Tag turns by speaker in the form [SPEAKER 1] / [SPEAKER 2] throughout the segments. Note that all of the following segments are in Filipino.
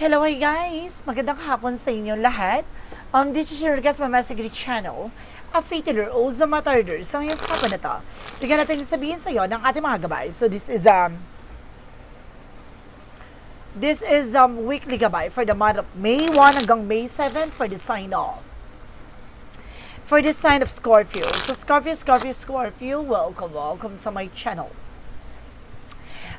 [SPEAKER 1] Hello, hi guys! Magandang hapon sa inyo lahat. This is your guest, Mama Sigrid Channel, a fatiller o sa matarder. So, ngayong hapon na to, bigyan natin yung sabihin sa iyo ng ating mga gabay. So, this is weekly gabay for the month of May 1 hanggang May 7 for the sign off. For the sign of Scorpio. So, Scorpio, welcome sa my channel.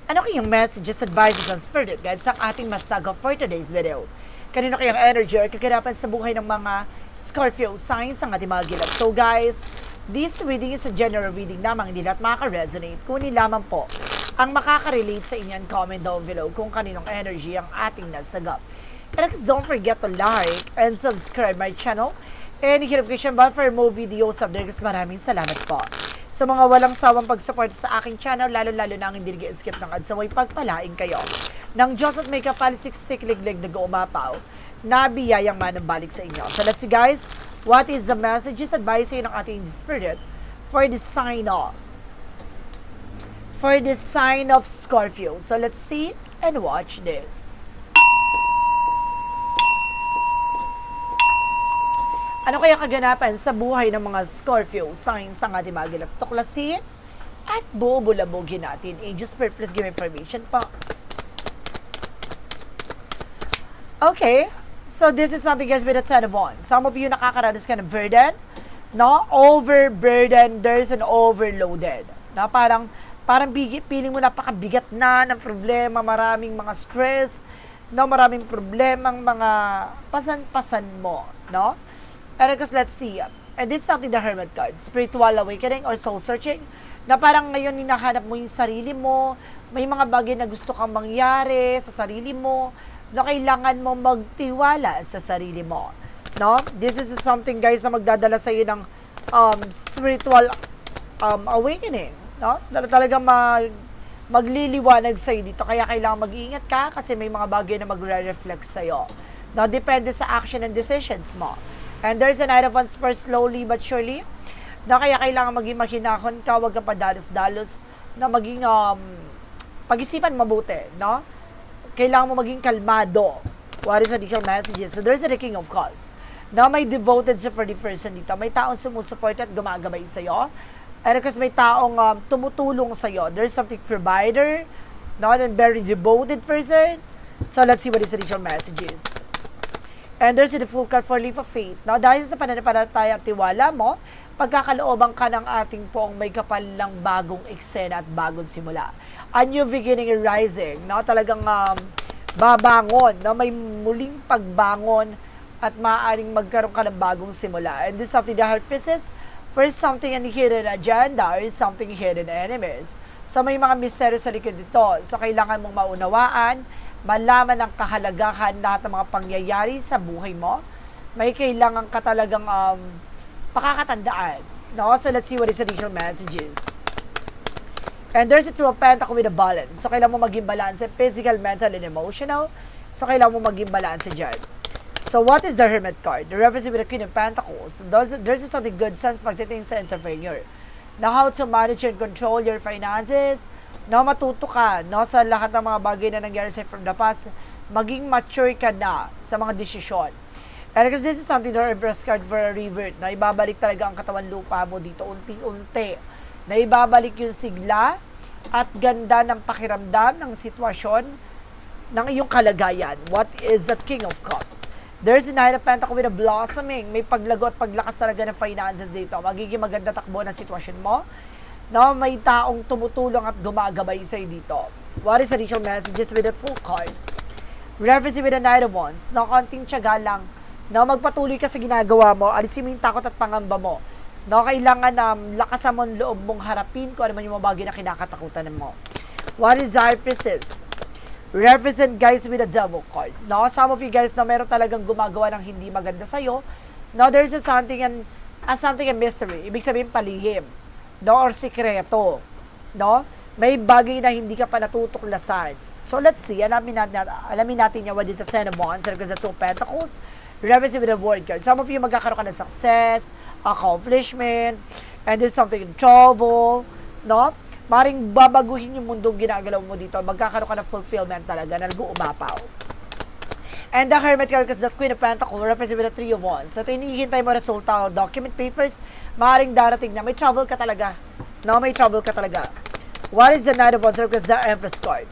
[SPEAKER 1] Ano kayong messages, advices, and spirit guides ang ating masaga for today's video? Kanino kayang energy or kaganapan sa buhay ng mga Scorpio signs ang ating mga gilap? So guys, this reading is a general reading lamang, hindi lahat makaka-resonate. Kunin lamang po ang makaka-relate sa inyo and comment down below kung kaninong energy ang ating nasagap. And don't forget to like and subscribe my channel and hit notification bell for more videos updates. Maraming salamat po sa mga walang sawang pag-support sa aking channel, lalo-lalo na ang hindi nag-skip ng ads. So, may pagpalain kayo ng Diyos at may kapaliksik liglig na gumapaw na biyayang manambalik sa inyo. So, let's see guys, what is the messages, advice ng ating spirit for the sign of Scorpio. So, let's see and watch this. Ano kaya kaganapan sa buhay ng mga Scorpio signs ang ating mga gilap? Tuklasin at bubulabugin natin. Angels, please give me information pa. Okay, so this is something guys with a 10 of wands. Some of you nakakaranas ka ng burden, no? Overburden, there's an overloaded. Na parang feeling mo napakabigat na ng problema, maraming mga stress, no? Maraming problemang mga pasan-pasan mo, no? And because let's see, and this is something the Hermit card, spiritual awakening or soul searching, na parang ngayon hinahanap mo yung sarili mo, may mga bagay na gusto kang mangyari sa sarili mo, na kailangan mo magtiwala sa sarili mo. No? This is something guys na magdadala sa iyo ng spiritual awakening. No? Talagang magliliwanag sa iyo dito, kaya kailangan mag-iingat ka kasi may mga bagay na magre-reflect sa iyo. No? Depende sa action and decisions mo. And there's a Knight of Wands for slowly but surely, na kaya kailangan maging mahinahon ka, huwag ka padalos-dalos, na maging pag-isipan mabuti, no? Kailangan mo maging kalmado. What is additional messages? So there's a King of Cups, na may devoted sa 40 person dito. May taong sumusuport at gumagabay sa'yo. And because may taong tumutulong sa'yo. There's something provider, not a very devoted person. So let's see what is additional messages. And there's the full card for leap of faith. Now, dahil sa pananampalataya at tiwala mo, pagkakalooban ka ng ating poong may kapal ng bagong eksena at bagong simula. A new beginning and rising. No? Talagang babangon. No? May muling pagbangon at maaaring magkaroon ka ng bagong simula. And this is something the heart pieces for something and hidden agenda or something hidden enemies. So, may mga misteryo sa likod dito. So, kailangan mong maunawaan, malaman ang kahalagahan lahat ng mga pangyayari sa buhay mo. May kailangan ka talagang pakakatandaan. No? So let's see what is additional messages. And there's a Two of Pentacles with a balance. So kailangan mo maging balance physical, mental, and emotional. So kailangan mo maging balance dyan. So what is the Hermit card? The reference with the Queen of Pentacles. There's something good sense pagdating sa entrepreneur. Now how to manage and control your finances. No, matuto ka, no, sa lahat ng mga bagay na nangyari sa from the past, maging mature ka na sa mga desisyon. And because this is something na Empress card for a revert, na ibabalik talaga ang katawan lupa mo dito unti-unti, na ibabalik yung sigla at ganda ng pakiramdam ng sitwasyon ng iyong kalagayan. What is the King of Cups? There's a Knight of Pentacles with a blossoming, may paglago at paglakas talaga ng finances dito, magiging maganda takbo ng sitwasyon mo. No, may taong tumutulong at gumagabay sa'yo dito. What is additional messages with the full card? Reference with the Knight of Wands. No, konting tiyaga lang. No, magpatuloy ka sa ginagawa mo. Alisin mo yung takot at pangamba mo. No, kailangan lakasan mo ang loob mong harapin kung ano man yung mga bagay na kinakatakutan mo. What is High Priestess? Represent guys with a Devil card. No, some of you guys na meron talagang gumagawa ng hindi maganda sa'yo. No, there's something and mystery. Ibig sabihin palihim. No, or sikreto, no? May bagay na hindi ka pa natutuklasan. So, let's see. Alamin natin what is the Ten of Wands, because the Two of Pentacles, represent with the World card. Some of you magkakaroon ka ng success, accomplishment, and there's something in trouble, no? Maring babaguhin yung mundong ginagalaw mo dito. Magkakaroon ka ng fulfillment talaga na nag-uumapaw. And the Hermit card, because the Queen of Pentacles represents with the Three of Wands. Ito hinihintay mo resulta, document papers, maaaring darating na. May trouble ka talaga. No, may trouble ka talaga. What is the Knight of Wands? Because the Empress card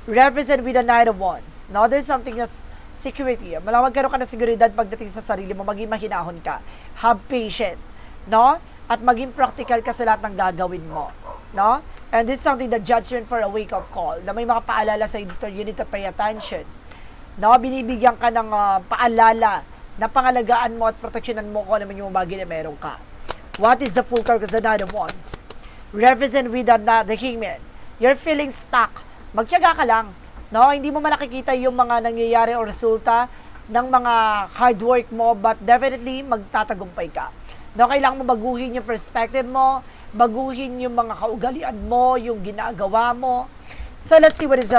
[SPEAKER 1] represent with the Knight of Wands. No, there's something as security. Magkaroon ka na seguridad pagdating sa sarili mo, maging mahinahon ka. Have patience. No? At maging practical ka sa lahat ng gagawin mo. No? And this is something that judgment for a wake-up call. Na may mga paalala sa dito, you need to pay attention. No, binibigyan ka ng paalala na pangalagaan mo at proteksyonan mo kung ano man yung bagay na meron ka. What is the Fool card? Because the Knight of Wands represent with the Hangman. You're feeling stuck. Magtiyaga ka lang. No, hindi mo malakikita yung mga nangyayari o resulta ng mga hard work mo, but definitely magtatagumpay ka. No, kailangan mo baguhin yung perspective mo, baguhin yung mga kaugalian mo, yung ginagawa mo. So let's see what is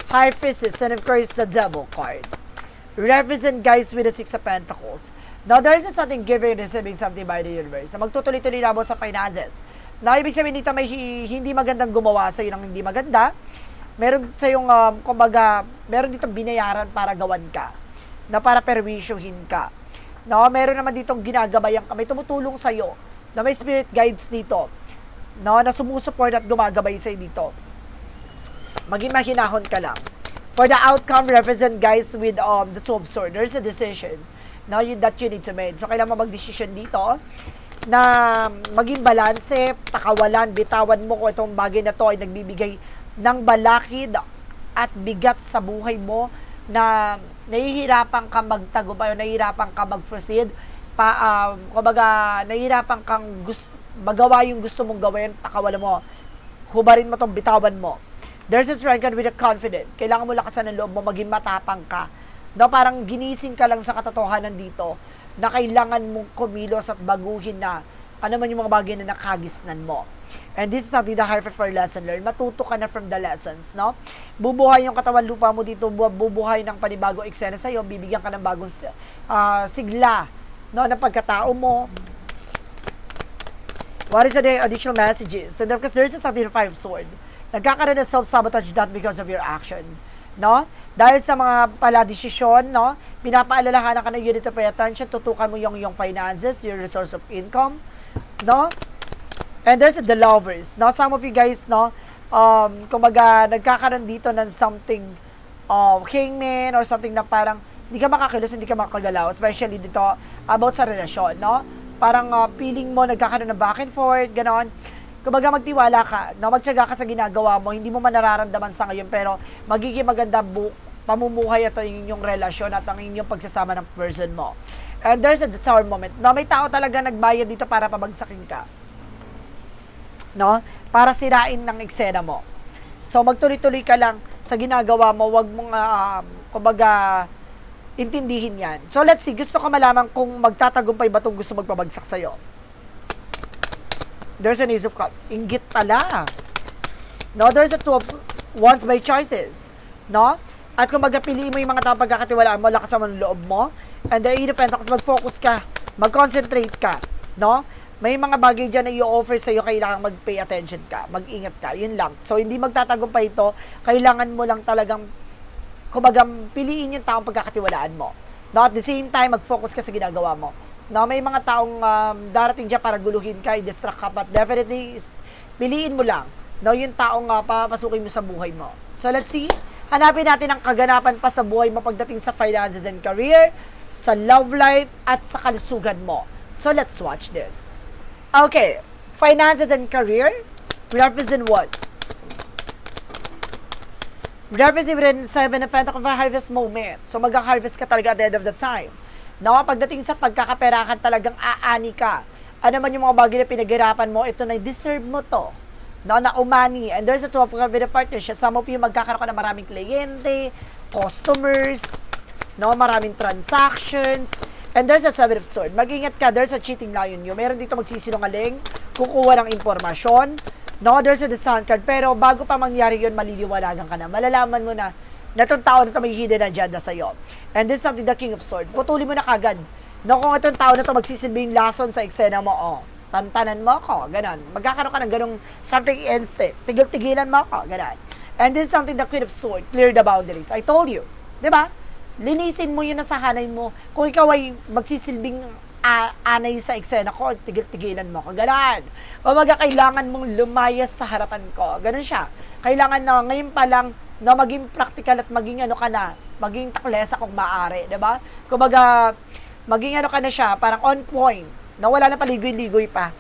[SPEAKER 1] High Priestess, and of course, the Devil card. Represent, guys, with the Six of Pentacles. Now, there is something giving and receiving something by the universe. Na magtutuloy-tuloy na mo sa finances. Na ibig sabihin dito, may hindi magandang gumawa sa iyo ng hindi maganda. Meron sa yung, kumbaga, meron dito binayaran para gawan ka. Na para perwisyuhin ka. No, meron naman ditong ginagabayan ka. May tumutulong sa iyo. Na may spirit guides dito. No, na sumusuport at gumagabay sa iyo dito. Maging mahinahon ka lang. For the outcome, represent, guys, with the Two of Swords. There's a decision now that you need to make. So, kailangan mo mag-decision dito na maging balanse, pakawalan, bitawan mo kung itong bagay na to ay nagbibigay ng balakid at bigat sa buhay mo na nahihirapan ka magtagumpay o nahihirapan ka mag-proceed. Kumbaga, nahihirapan kang magawa yung gusto mong gawin, pakawalan mo. Hubarin mo tong bitawan mo. There's a strength with a confidence. Kailangan mo lakasan ng loob mo, maging matapang ka. No, parang ginising ka lang sa katotohanan dito na kailangan mong kumilos at baguhin na ano man yung mga bagay na nakagisnan mo. And this is something the hard for lesson learned. Matuto ka na from the lessons, no? Bubuhay yung katawan lupa mo dito, bubuhay ng panibagong eksena sa'yo, bibigyan ka ng bagong sigla, no, ng pagkatao mo. What is the additional messages? So, because there's something the Five of Swords. Nagkakaroon ng self-sabotage not because of your action. No? Dahil sa mga pala-desisyon, no? Pinapaalalahanan ka na you need to pay attention, tutukan mo yung finances, your resource of income. No? And there's the lovers. No? Some of you guys, no? Kumbaga, nagkakaroon dito ng something hangman or something na parang hindi ka makakilos, hindi ka makagalaw. Especially dito about sa relasyon, no? Parang feeling mo nagkakaroon ng back and forth, ganon. Kumbaga magtiwala ka, no? Magtiyaga ka sa ginagawa mo, hindi mo man nararamdaman sa ngayon, pero magiging maganda pamumuhay at ang inyong relasyon at ang inyong pagsasama ng person mo. And there's a tower moment. No, may tao talaga nagbayad dito para pabagsakin ka. No? Para sirain ng eksena mo. So magtuloy-tuloy ka lang sa ginagawa mo, wag mong kumbaga intindihin 'yan. So let's see, gusto ko malaman kung magtatagumpay ba 'tong gusto magpabagsak sa iyo. There's an Ace of Cups. Inggit pala. No, there's a Two of Wands by choices. No? At kung magpiliin mo yung mga taong pagkakatiwalaan mo, lakas mo ng loob mo. And the Eight of Pentacles, mag-focus ka. Mag-concentrate ka. No? May mga bagay dyan na i-offer sa'yo, kailangan mag-pay attention ka. Mag-ingat ka. Yun lang. So, hindi magtatagumpay ito. Kailangan mo lang talagang kumbaga, piliin yung taong pagkakatiwalaan mo. No? At the same time, mag-focus ka sa ginagawa mo. No, may mga taong darating dyan para guluhin ka, i-distract ka, but definitely, piliin mo lang, no, yung taong papasukin mo sa buhay mo. So, let's see. Hanapin natin ang kaganapan pa sa buhay mo pagdating sa finances and career, sa love life, at sa kalusugan mo. So, let's watch this. Okay. Finances and career represent what? Represent within 7 of Pentacles for harvest moment. So, mag-harvest ka talaga at the end of the time. No, pagdating sa pagkakaperahan talagang aani ka. Ano man yung mga bagay na pinaghirapan mo, ito na deserve mo to. No, na umani. And there's a two of partnership. Some of you magkakaroon ka ng maraming kliyente, customers, no, maraming transactions. And there's a Seven of Swords. Mag-ingat ka, there's a cheating lion you. Meron dito magsisinungaling, kukuha ng impormasyon. No, there's a Sun card. Pero bago pa mangyari yun, maliliwanagan ka na. Malalaman mo na itong tao na ito may hidden agenda sa'yo. And this is something the King of Swords. Putuli mo na kagad. No, kung itong tao na ito magsisilbing lason sa eksena mo, tantanan mo ako, ganon. Magkakaroon ka ng ganong something instant. Tigil-tigilan mo ako, ganon. And this is something the Queen of Swords. Clear the boundaries. I told you. Diba? linisin mo yung nasahanay mo. Kung ikaw ay magsisilbing anay sa eksena ko, tigil-tigilan mo ko. Ganon. Kumbaga, kailangan mong lumayas sa harapan ko. Ganon siya. Kailangan na ngayon pa lang na maging practical at maging ano ka na, maging taklesa kung maaari, 'di ba? Kumbaga, maging ano ka na siya, parang on point, na wala na paligoy-ligoy pa.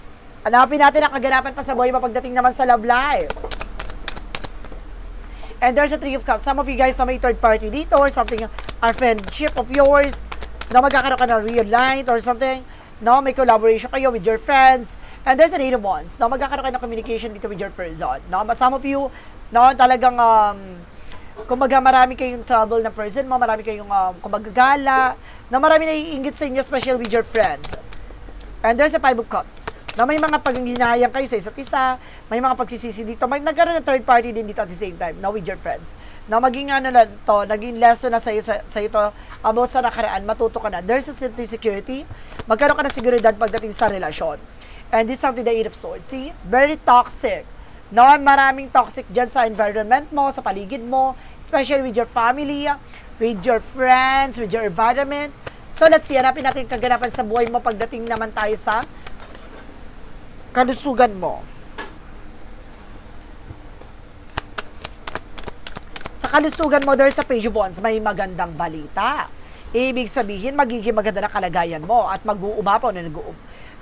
[SPEAKER 1] Hanapin natin ang kaganapan pa sa buhay mo pagdating naman sa love life. And there's a Three of Cups. Some of you guys na may third party dito or something, a friendship of yours, na magkakaroon ka ng real light or something, no, may collaboration kayo with your friends. And there's an Eight of Wands, no, magkakaroon kayo ng communication dito with your person, no. But some of you, no, talagang, kumbaga marami kayong trouble na person mo, marami kayong, kumbaga gala, na marami naiingit sa inyo, especially with your friend. And there's a Five of Cups, na may mga paghinayang kayo sa isa't isa, may mga pagsisisi dito, may nagkaroon ng third party din dito at the same time, no, with your friends. Na maging ano na to, naging lesson na sa'yo to about sa nakaraan, matuto ka na. There's a security, magkaroon ka na seguridad pagdating sa relasyon. And this is something the Eight of Swords. See? Very toxic. No, maraming toxic dyan sa environment mo, sa paligid mo, especially with your family, with your friends, with your environment. So let's see, hanapin natin kaganapan sa buhay mo pagdating naman tayo sa kalusugan mo. Sa kalusugan mo, there's a Page of Wands, may magandang balita. Ibig sabihin, magiging maganda na kalagayan mo at mag-uumapaw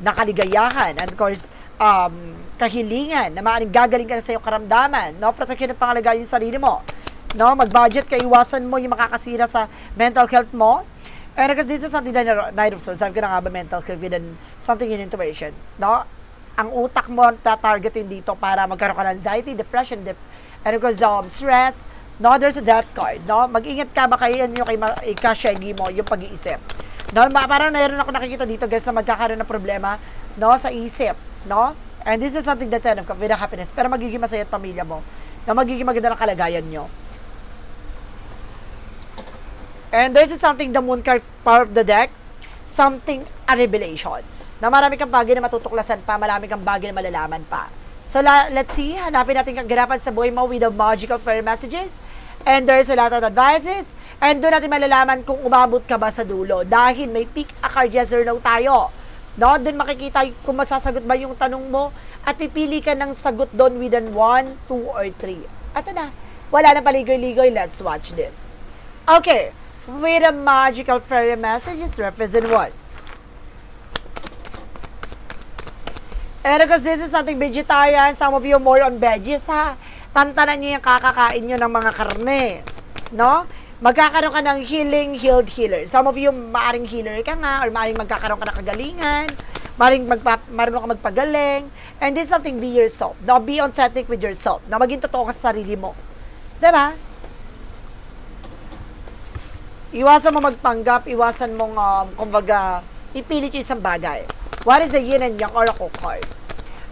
[SPEAKER 1] na kaligayahan. And of course, kahilingan na maaaring gagaling ka na sa iyong karamdaman. No? Protection ng pangalagayan yung sarili mo. No? Mag-budget ka, iwasan mo yung makakasira sa mental health mo. And because this is something that Knight of Swords, sabi ko na nga ba mental health and something in intuition. No? Ang utak mo tatargetin dito para magkaroon ka ng anxiety, depression, and of course, stress. No, there's a death card, no? Mag-ingat ka baka yan yung ikashegi mo, yung pag-iisip. No, parang mayroon ako nakikita dito, guys, na magkakaroon ng problema, no, sa isip, no? And this is something that of with happiness, pero magiging masaya at pamilya mo, na magiging maganda ng kalagayan nyo. And this is something, the moon card part of the deck, something, a revelation. Na marami kang bagay na matutuklasan pa, marami kang bagay na malalaman pa. So, let's see, hanapin natin kaganapan sa buhay mo with the magical fairy messages. And there's a lot of advices. And doon natin malalaman kung umabot ka ba sa dulo. Dahil may pick a card, yes or no tayo. No? Doon makikita kung masasagot ba yung tanong mo. At pipili ka ng sagot doon within 1, 2, or 3. At na, wala na paligoy-ligoy. Let's watch this. Okay. With the magical fairy messages, represent what? And because this is something vegetarian, some of you more on veggies, ha? Tantanan nyo yung kakakain nyo ng mga karne. No? Magkakaroon ka ng healing, healed healer. Some of you, maaring healer ka nga, or maaring magkakaroon ka ng kagalingan, marunong ka magpagaling. And this is something, be yourself. No? Be authentic with yourself. Na maging totoo ka sa sarili mo. Diba? Iwasan mo magpanggap, iwasan mong, kumbaga, ipilit yung isang bagay. What is the yin and yang oracle card?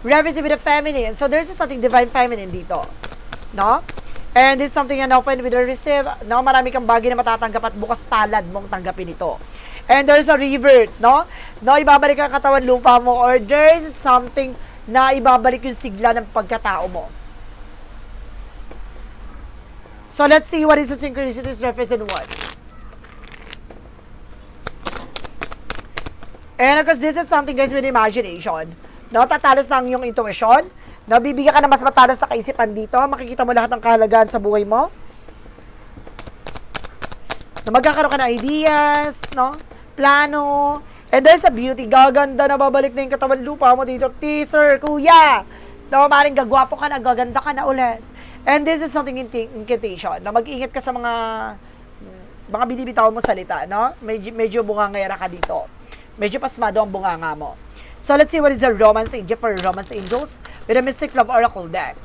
[SPEAKER 1] Represent with the feminine. So there's something divine feminine dito. No? And this is something an open with the receive. No? Marami kang bagay na matatanggap at bukas palad mong tanggapin ito. And there's a revert. No? No, ibabalik ang katawan lupa mo, or there's something na ibabalik yung sigla ng pagkatao mo. So let's see what is the synchronicities represent what. And of course, this is something, guys, with imagination. No, tatalas lang yung intuition. No, bibigyan ka na mas matalas sa kaisipan dito. Makikita mo lahat ng kahalagaan sa buhay mo. No, magkakaroon ka ng ideas, no? Plano. And there's a beauty. Gaganda na babalik na yung katawan lupa mo dito. Teaser, kuya. No, maring gagwapo ka na, gaganda ka na ulit. And this is something incantation. Na mag-ingat ka sa mga binibitaw mo salita, no? Medyo bungangera ka dito. Medyo pasmado ang bunganga mo. So, let's see what is the romance angel for romance angels with a Mystic Love Oracle deck.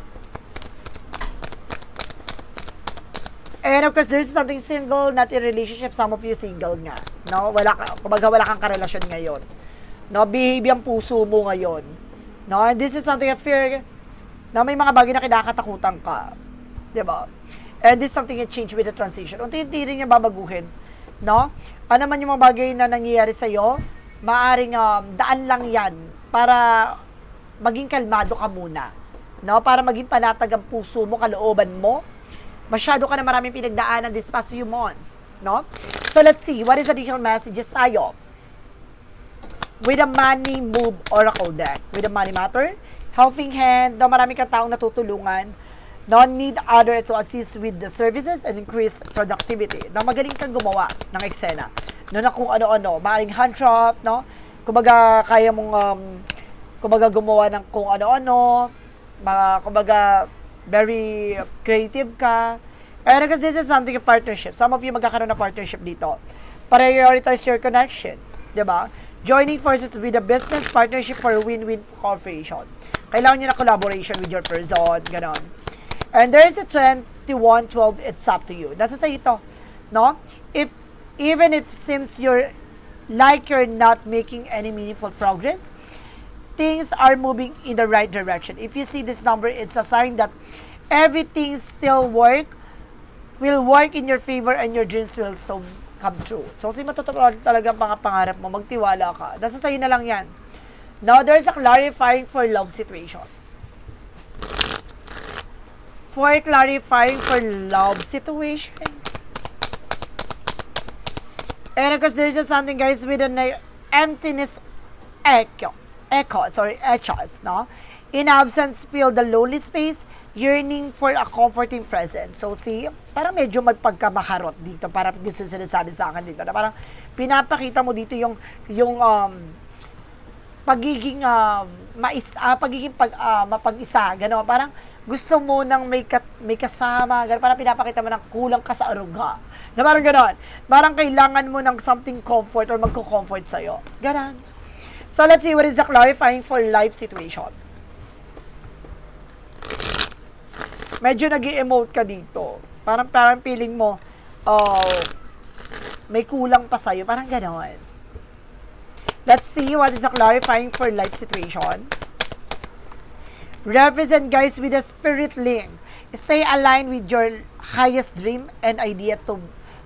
[SPEAKER 1] And of course, there's something single, not in relationship. Some of you single nga. No? Kumbaga wala kang karelasyon ngayon. No? Behave yung puso mo ngayon. No? And this is something I fear na may mga bagay na kinakatakutan ka. Diba? And this is something that change with the transition. Unti-unti rin yung babaguhin. No? Ano man yung mga bagay na nangyayari sa'yo, maaring daan lang yan para maging kalmado ka muna. No? Para maging panatag ang puso mo, kalooban mo. Masyado ka na maraming pinagdaanan this past few months. no? So let's see, what is additional messages tayo? With a money move oracle deck. With a money matter, helping hand, no, marami kang taong natutulungan, no, need other to assist with the services and increase productivity. No, magaling kang gumawa ng eksena. No, na kung ano-ano, maaaring hand craft, no? Kumbaga, kaya mong, kumbaga, gumawa ng kung ano-ano, kumbaga, very creative ka. And because this is something a partnership. Some of you magkakaroon ng partnership dito. Prioritize your connection. Diba? Joining forces with a business partnership for win-win cooperation. Kailangan nyo na collaboration with your person. Ganon. And there is a 21-12. It's up to you. Nasa sa ito. No? Even if seems you're not making any meaningful progress, things are moving in the right direction. If you see this number, it's a sign that everything still will work in your favor and your dreams will so come true. So, kasi matutupad talaga ang mga pangarap mo, magtiwala ka. Nasa sa'yo na lang yan. Now, there's a clarifying for love situation. For clarifying for love situation. And because there's just something, guys, with an emptiness echoes, no? In absence, feel the lonely space, yearning for a comforting presence. So, see, parang medyo magpagkamaharot dito. Parang gusto sinasabi sa akin dito. Na parang pinapakita mo dito yung pagiging mapag-isa. Gano'n. Parang gusto mo nang may kasama. Gano'n. Parang pinapakita mo ng kulang ka sa aruga. Na parang gano'n. Parang kailangan mo ng something comfort or magko-comfort sa'yo. Gano'n. So, let's see what is the clarifying for life situation. Medyo nag-i-emote ka dito. Parang feeling mo, may kulang pa sa'yo. Parang gano'n. Let's see what is the clarifying for life situation. Represent, guys, with a spirit link. Stay aligned with your highest dream and idea to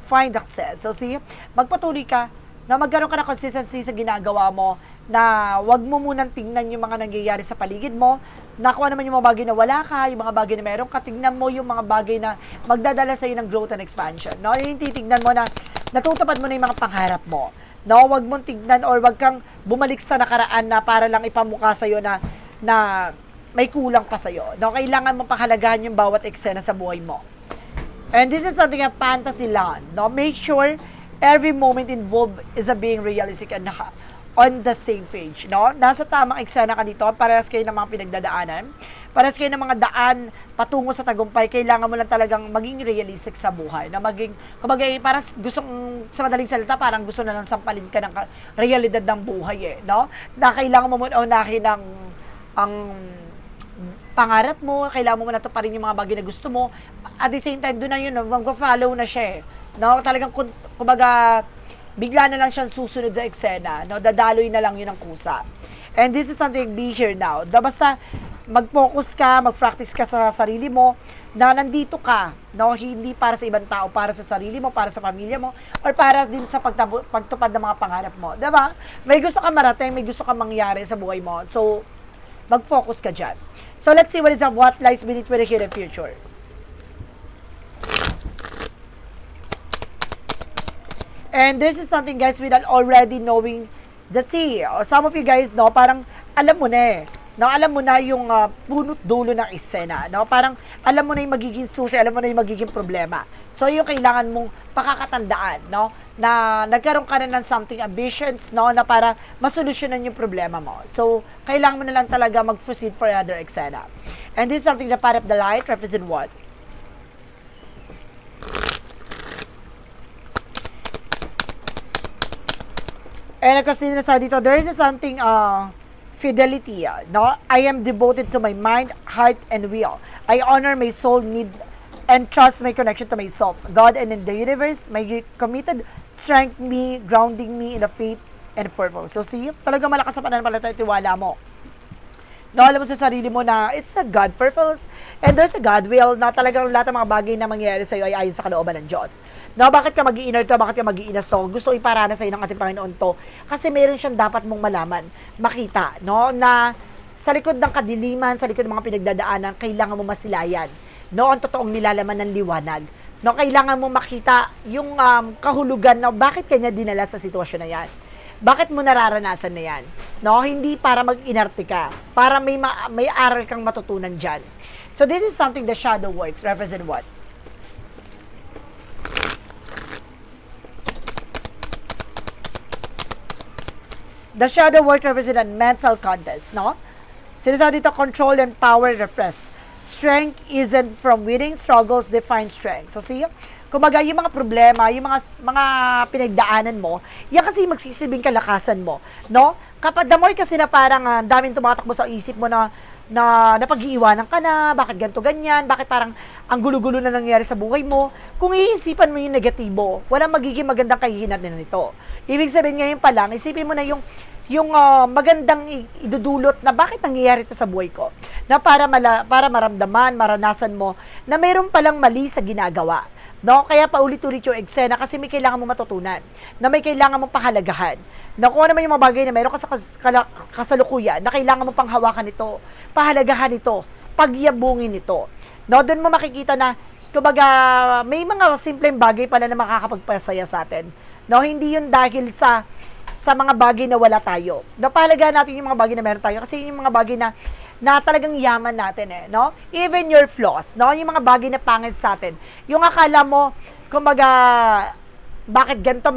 [SPEAKER 1] find success. So, see, magpatuloy ka na magkaroon ka ng consistency sa ginagawa mo, na wag mo munang tingnan yung mga nangyayari sa paligid mo, na kung ano man yung mga bagay na wala ka, yung mga bagay na meron ka, tignan mo yung mga bagay na magdadala sa'yo ng growth and expansion. No? Yung titignan mo na natutupad mo na yung mga pangarap mo. No? Wag mong tignan or wag kang bumalik sa nakaraan na para lang ipamukha sa'yo na may kulang pa sa'yo. No? Kailangan mong pahalagahan yung bawat eksena sa buhay mo. And this is something a fantasy land. No? Make sure every moment involved is a being realistic and on the same page, no? Nasa tamang eksena ka dito, parehas kayo ng mga pinagdadaanan, parehas kayo ng mga daan patungo sa tagumpay, kailangan mo lang talagang maging realistic sa buhay, na maging, kumbaga, parang sa madaling salita, parang gusto na lang sampalin ka ng realidad ng buhay, no? Na kailangan mo muna unahin ang pangarap mo, kailangan mo muna to pa rin yung mga bagay na gusto mo, at the same time, doon na yun, mag-follow na siya, no? Talagang, kumbaga, bigla na lang siyang susunod sa eksena, no? Dadaloy na lang yun ang kusa. And this is something, be here now. Basta mag-focus ka, mag-practice ka sa sarili mo, na nandito ka, no? Hindi para sa ibang tao, para sa sarili mo, para sa pamilya mo, or para din sa pagtupad ng mga pangarap mo. Diba? May gusto ka marating, may gusto ka mangyari sa buhay mo. So, mag-focus ka dyan. So, let's see what lies beneath with the hidden future. And this is something, guys, without already knowing the tea. Some of you guys, no, parang alam mo na eh. No, alam mo na yung punot dulo ng eksena. No? Parang alam mo na yung magiging susi, alam mo na yung magiging problema. So, yung kailangan mong pakakatandaan, no? Na nagkaroon ka na ng something ambitions, no? Na para masolusyonan yung problema mo. So, kailangan mo na lang talaga mag-proceed for another eksena. And this is something that part of the light represent what? And kasi nasa dito, there is something, fidelity, no? I am devoted to my mind, heart, and will. I honor my soul, need, and trust my connection to myself, God, and in the universe. My committed strength me, grounding me in the faith and purpose. So see, talaga malakas sa pananampalataya, tiwala mo. No, alam mo sa sarili mo na it's a God purpose and there's a God will na talagang lahat ng mga bagay na mangyayari sa iyo ay ayon sa kalooban ng Diyos. No, bakit ka mag-i-inner to? Bakit ka mag-i-inner so? Gusto iparana sa iyo ng ating Panginoon to. Kasi meron siyang dapat mong malaman, makita, no, na sa likod ng kadiliman, sa likod ng mga pinagdadaanan, kailangan mo masilayan. No, ang totoong nilalaman ng liwanag. No, kailangan mo makita yung kahulugan na bakit kanya dinala sa sitwasyon na yan. Bakit mo nararanasan na yan? No, hindi para mag-inarte ka, para may aral kang matutunan dyan. So this is something the shadow works represent what? The shadow work represent a mental contest, no? Sinasabi dito, control and power repress. Strength isn't from winning, struggles define strength. So see, kumbaga yung mga problema, yung mga pinagdaanan mo, yan kasi magsisilbing kalakasan mo, no? Kapag the more kasi na parang daming tumatakbo sa isip mo na napag-iiwanan ka na, bakit ganito ganyan, bakit parang ang gulo-gulo na nangyari sa buhay mo, kung iisipan mo yung negatibo, walang magiging magandang kahihinat na nito. Ibig sabihin ngayon pa lang, isipin mo na yung magandang idudulot na bakit nangyayari ito sa buhay ko. Na para maramdaman, maranasan mo na mayroon palang mali sa ginagawa. No? Kaya paulit-ulit yung eksena kasi may kailangan mo matutunan. Na may kailangan mong pahalagahan. Na kung ano man yung mga bagay na mayroon ka sa kasalukuyan, na kailangan mo panghawakan ito, pahalagahan ito, pagyabungin ito. No? Doon mo makikita na kumbaga, may mga simpleng bagay pala na makakapagpasaya sa atin. No? Hindi yun dahil sa mga bagay na wala tayo. Napahalagaan natin yung mga bagay na meron tayo kasi yung mga bagay na talagang yaman natin no? Even your flaws, no? Yung mga bagay na pangit sa atin. Yung akala mo, kumbaga, bakit ganito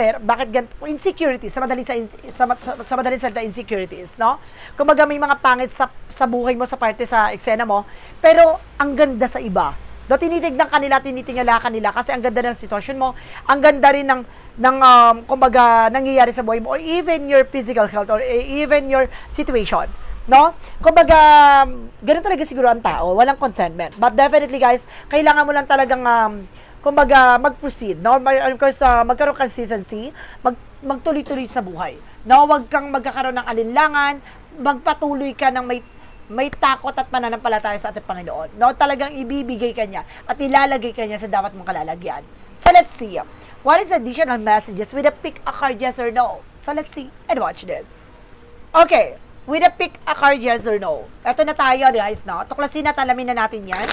[SPEAKER 1] insecurities, sa madaling salita insecurities, no? Kumbaga may mga pangit sa buhay mo, sa parte sa eksena mo, pero ang ganda sa iba. No, tinitingala ka nila kasi ang ganda ng sitwasyon mo, ang ganda rin ng kumbaga nangyayari sa buhay mo or even your physical health or even your situation, no? Kumbaga ganun talaga siguro ang tao, walang contentment. But definitely guys, kailangan mo lang talagang kumbaga mag-proceed, no? Of course, magkaroon consistency, magtuloy-tuloy sa buhay. No, wag kang magkakaroon ng alinlangan, magpatuloy ka ng may takot at pananampalataya sa ating Panginoon. No, talagang ibibigay ka niya at ilalagay ka niya sa dapat mong kalalagyan. So let's see. What is additional messages with a pick a card yes or no? So let's see and watch this. Okay, with a pick a card yes or no. Ito na tayo guys, no? Tuklasin at alamin na natin yan.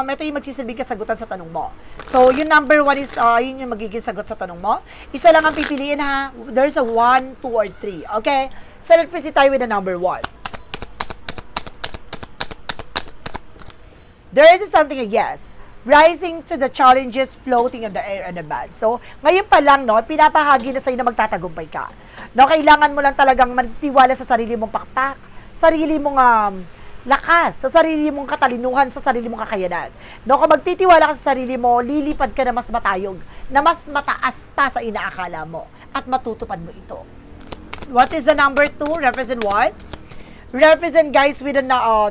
[SPEAKER 1] Ito yung magsisilbing kasagutan sa tanong mo. So, yung number 1 is, yun yung magiging sagot sa tanong mo. Isa lang ang pipiliin ha. There's a 1, 2, or 3. Okay? So, let's proceed tayo with the number 1. There is something a yes. Rising to the challenges floating in the air and the bad. So, ngayon pa lang, no, pinapahagi na sa'yo na magtatagumpay ka. No, kailangan mo lang talagang magtiwala sa sarili mong pakpak, sarili mong lakas, sa sarili mong katalinuhan, sa sarili mong kakayanan. No, kung magtitiwala ka sa sarili mo, lilipad ka na mas matayog, na mas mataas pa sa inaakala mo, at matutupad mo ito. What is the number 2? Represent what? Represent guys with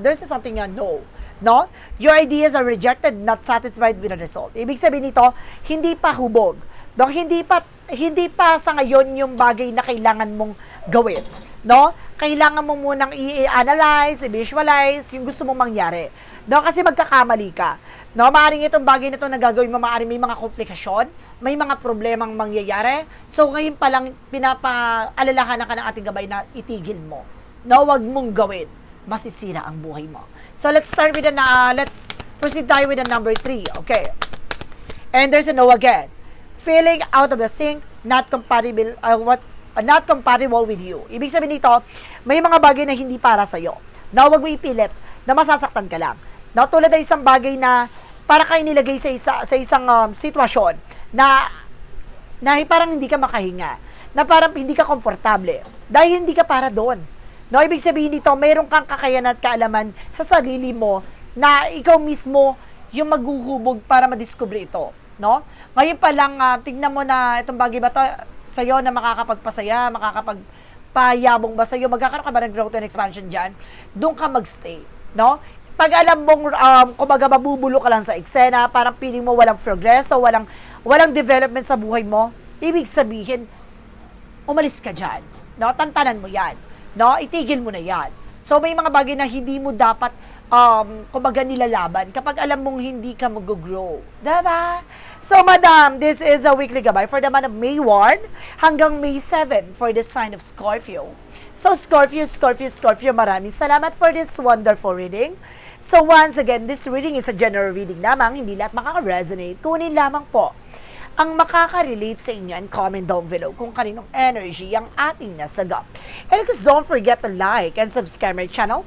[SPEAKER 1] there's something no. No? Your ideas are rejected, not satisfied with the result. Ibig sabihin nito, hindi pa hubog. No? Hindi pa sa ngayon yung bagay na kailangan mong gawin. No? Kailangan mo munang i-analyze, i-visualize yung gusto mong mangyari. No? Kasi magkakamali ka. No? Maaring itong bagay na ito na gagawin mo, maaring may mga komplikasyon, may mga problemang mangyayari. So, ngayon pa lang pinapaalalahanan ka ng ating gabay na itigil mo. No? Huwag mong gawin. Masisira ang buhay mo. So, let's start with let's proceed tayo with the number 3. Okay. And there's a no again. Feeling out of the sync, not compatible, not compatible with you. Ibig sabihin nito, may mga bagay na hindi para sa'yo. Na huwag mo ipilit, na masasaktan ka lang. Na tulad ng isang bagay na para kayo nilagay sa isang sitwasyon na parang hindi ka makahinga. Na parang hindi ka komportable. Dahil hindi ka para doon. No, ibig sabihin dito, mayroon kang kakayanan at kaalaman sa sarili mo na ikaw mismo yung maghuhubog para madiscover ito. No? Ngayon pa lang, tignan mo na itong bagay ba ito sa'yo na makakapagpasaya, makakapagpayabong ba sa'yo, magkakaroon ka ba ng growth and expansion dyan? Doon ka magstay. No? Pag alam mong, kumbaga mabubulo ka lang sa eksena, parang feeling mo walang progress o walang development sa buhay mo, ibig sabihin, umalis ka dyan. No? Tantanan mo yan. No, itigil mo na yan. So, may mga bagay na hindi mo dapat, kumbaga nilalaban kapag alam mong hindi ka mag-grow. Diba? So, madam, this is a weekly gabay for the month of May 1 hanggang May 7 for the sign of Scorpio. So, Scorpio, maraming salamat for this wonderful reading. So once again, this reading is a general reading lamang, hindi lahat makaka-resonate. Kunin lamang po ang makaka-relate sa inyo and comment down below kung kaninong energy ang ating nasagap. And of course, don't forget to like and subscribe my channel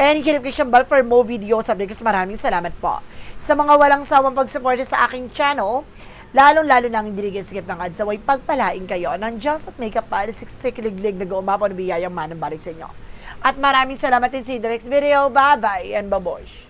[SPEAKER 1] and hit notification bell for more videos. Sabi ko, maraming salamat po sa mga walang sawang pagsuporta sa aking channel, lalong-lalo nang hindi nag-skip ng ads, away pagpalain kayo ng Diyos at may kapal, siksik-liglig, nag-uumapaw na biyayang manang balik sa inyo. At maraming salamat din sa next video. Bye-bye and babosh!